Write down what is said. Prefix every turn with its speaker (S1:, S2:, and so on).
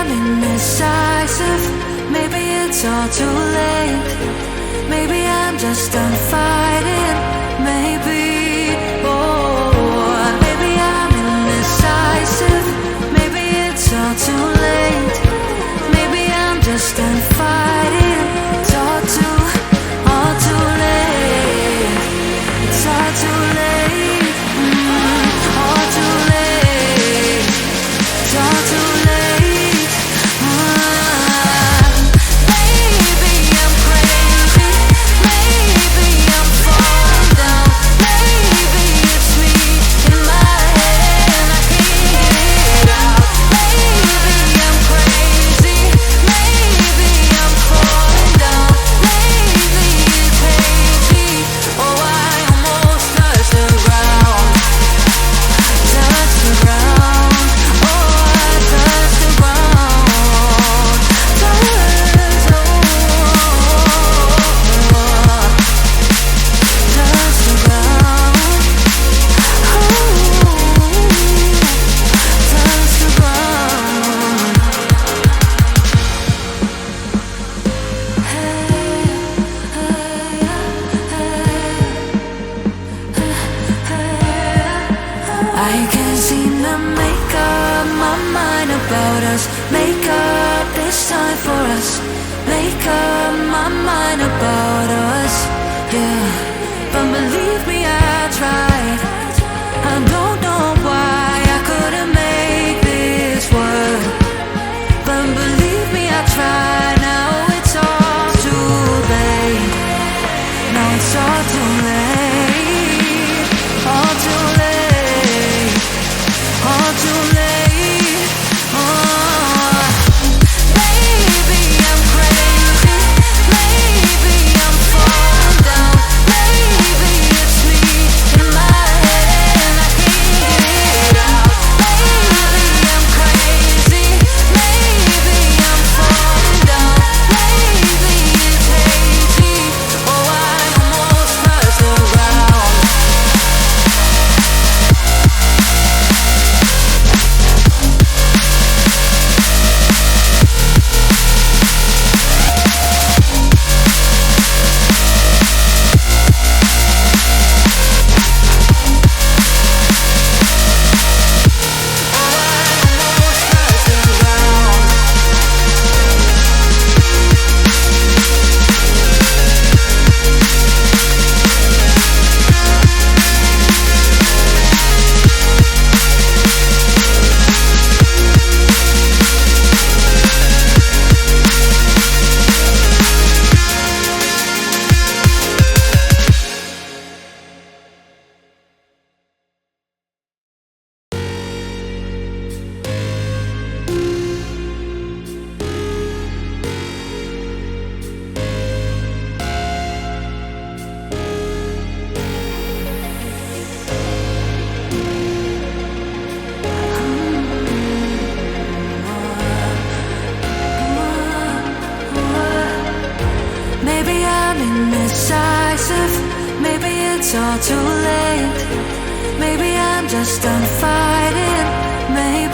S1: I'm indecisive. Maybe it's all too late. Maybe I'm just done fighting. Maybe, oh, maybe I'm indecisive. Maybe it's all too late. Maybe I'm just done fighting. It's all too late. It's all too late. All too late. It's all too late. Maybe I'm crazy. Maybe I'm falling down. Maybe it's me in my head and I can't get it out. Maybe I'm crazy. Maybe I'm falling down. Lately it's hazy. Oh, I almost touched the ground. Touch the ground. Oh, I touched the ground. Touch the ground. Touch the ground. Touch the ground. I can't seem to make up my mind about us. Make up this time for us. Make up my mind about us. Yeah, but believe me, I tried. I don't know why I couldn't make this work. But believe me, I tried. Now it's all too late. Now it's all too late. All too late. All too late. Oh, maybe I'm crazy. Maybe I'm falling down. Maybe it's me in my head and I can't get it out. Maybe I'm crazy. Maybe I'm falling down. Maybe it's hazy. Oh, I almost touched the ground. Maybe I'm indecisive. Maybe it's all too late. Maybe I'm just done fighting.